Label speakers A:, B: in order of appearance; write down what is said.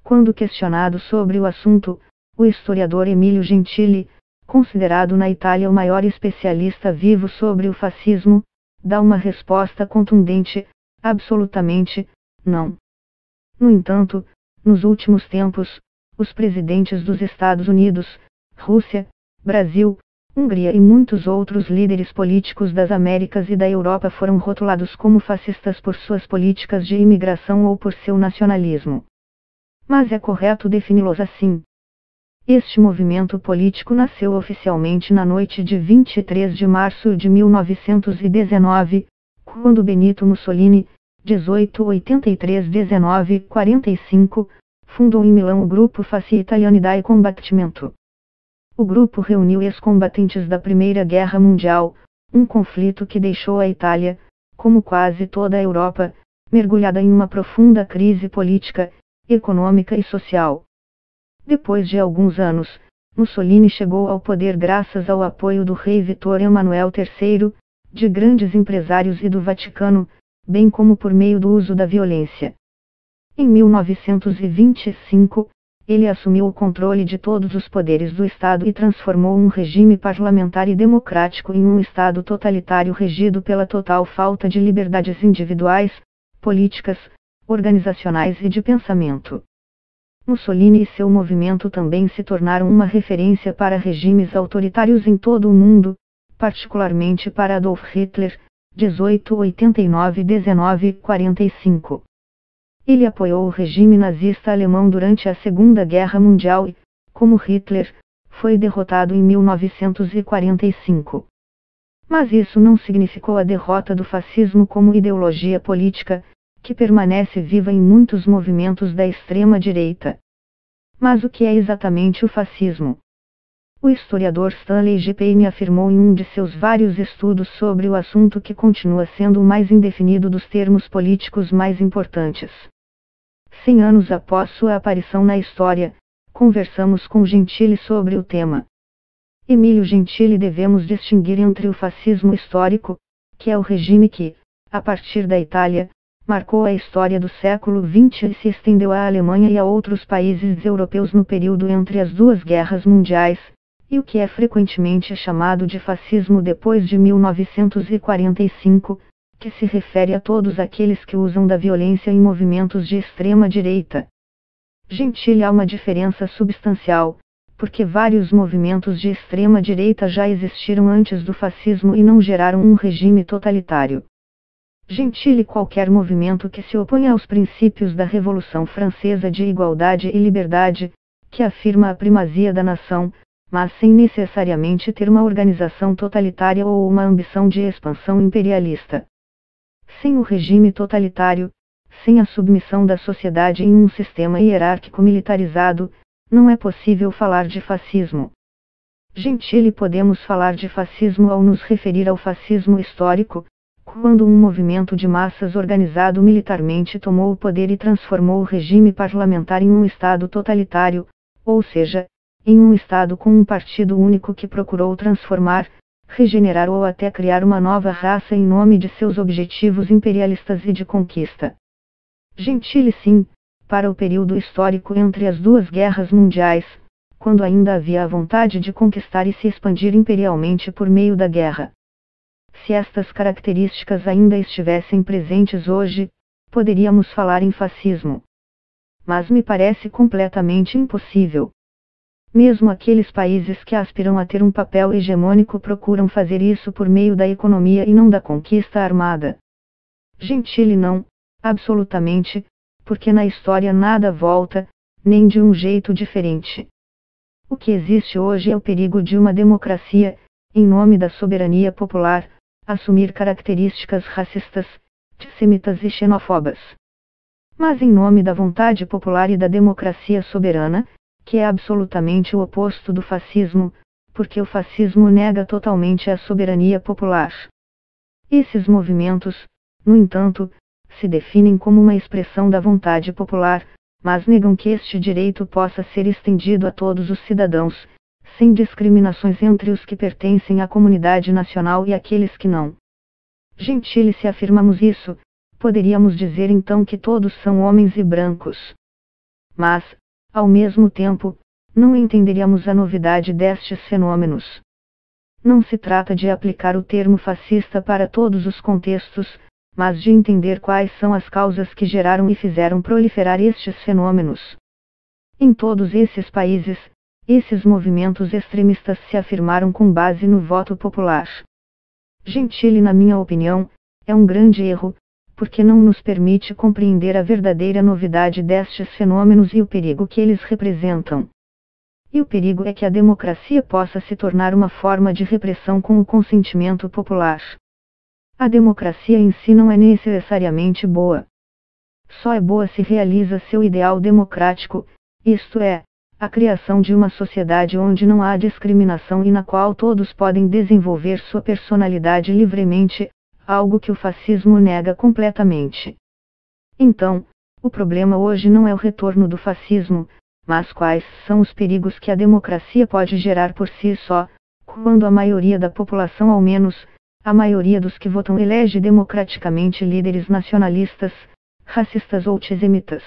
A: Quando questionado sobre o assunto, o historiador Emílio Gentili, considerado na Itália o maior especialista vivo sobre o fascismo, dá uma resposta contundente: absolutamente, não. No entanto, nos últimos tempos, os presidentes dos Estados Unidos, Rússia, Brasil, Hungria e muitos outros líderes políticos das Américas e da Europa foram rotulados como fascistas por suas políticas de imigração ou por seu nacionalismo. Mas é correto defini-los assim. Este movimento político nasceu oficialmente na noite de 23 de março de 1919, quando Benito Mussolini, 1883-1945, fundou em Milão o Grupo Fasci Italianidade Combattimento. O grupo reuniu ex-combatentes da Primeira Guerra Mundial, um conflito que deixou a Itália, como quase toda a Europa, mergulhada em uma profunda crise política, econômica e social. Depois de alguns anos, Mussolini chegou ao poder graças ao apoio do rei Vittorio Emanuele III, de grandes empresários e do Vaticano, bem como por meio do uso da violência. Em 1925, ele assumiu o controle de todos os poderes do Estado e transformou um regime parlamentar e democrático em um Estado totalitário regido pela total falta de liberdades individuais, políticas, organizacionais e de pensamento. Mussolini e seu movimento também se tornaram uma referência para regimes autoritários em todo o mundo, particularmente para Adolf Hitler, 1889-1945. Ele apoiou o regime nazista alemão durante a Segunda Guerra Mundial e, como Hitler, foi derrotado em 1945. Mas isso não significou a derrota do fascismo como ideologia política, que permanece viva em muitos movimentos da extrema-direita. Mas o que é exatamente o fascismo? O historiador Stanley G. Payne afirmou em um de seus vários estudos sobre o assunto que continua sendo o mais indefinido dos termos políticos mais importantes. 100 anos após sua aparição na história, conversamos com Gentili sobre o tema. Emílio Gentili: devemos distinguir entre o fascismo histórico, que é o regime que, a partir da Itália, marcou a história do século XX e se estendeu à Alemanha e a outros países europeus no período entre as duas guerras mundiais, e o que é frequentemente chamado de fascismo depois de 1945, que se refere a todos aqueles que usam da violência em movimentos de extrema-direita. Gentili: há uma diferença substancial, porque vários movimentos de extrema-direita já existiram antes do fascismo e não geraram um regime totalitário. Gentili: qualquer movimento que se oponha aos princípios da Revolução Francesa de igualdade e liberdade, que afirma a primazia da nação, mas sem necessariamente ter uma organização totalitária ou uma ambição de expansão imperialista. Sem o regime totalitário, sem a submissão da sociedade em um sistema hierárquico militarizado, não é possível falar de fascismo. Gentili: podemos falar de fascismo ao nos referir ao fascismo histórico, quando um movimento de massas organizado militarmente tomou o poder e transformou o regime parlamentar em um Estado totalitário, ou seja, em um Estado com um partido único que procurou transformar, regenerar ou até criar uma nova raça em nome de seus objetivos imperialistas e de conquista. Gentili: sim, para o período histórico entre as duas guerras mundiais, quando ainda havia a vontade de conquistar e se expandir imperialmente por meio da guerra. Se estas características ainda estivessem presentes hoje, poderíamos falar em fascismo. Mas me parece completamente impossível. Mesmo aqueles países que aspiram a ter um papel hegemônico procuram fazer isso por meio da economia e não da conquista armada. Gentili: não, absolutamente, porque na história nada volta, nem de um jeito diferente. O que existe hoje é o perigo de uma democracia, em nome da soberania popular, assumir características racistas, antissemitas e xenofobas. Mas em nome da vontade popular e da democracia soberana, que é absolutamente o oposto do fascismo, porque o fascismo nega totalmente a soberania popular. Esses movimentos, no entanto, se definem como uma expressão da vontade popular, mas negam que este direito possa ser estendido a todos os cidadãos, sem discriminações entre os que pertencem à comunidade nacional e aqueles que não. Gentili: se afirmamos isso, poderíamos dizer então que todos são homens e brancos. mas, ao mesmo tempo, não entenderíamos a novidade destes fenômenos. Não se trata de aplicar o termo fascista para todos os contextos, mas de entender quais são as causas que geraram e fizeram proliferar estes fenômenos. Em todos esses países, esses movimentos extremistas se afirmaram com base no voto popular. Gentile, na minha opinião, é um grande erro, porque não nos permite compreender a verdadeira novidade destes fenômenos e o perigo que eles representam. E o perigo é que a democracia possa se tornar uma forma de repressão com o consentimento popular. A democracia em si não é necessariamente boa. Só é boa se realiza seu ideal democrático, isto é, a criação de uma sociedade onde não há discriminação e na qual todos podem desenvolver sua personalidade livremente, algo que o fascismo nega completamente. Então, o problema hoje não é o retorno do fascismo, mas quais são os perigos que a democracia pode gerar por si só, quando a maioria da população, ao menos, a maioria dos que votam, elege democraticamente líderes nacionalistas, racistas ou antissemitas.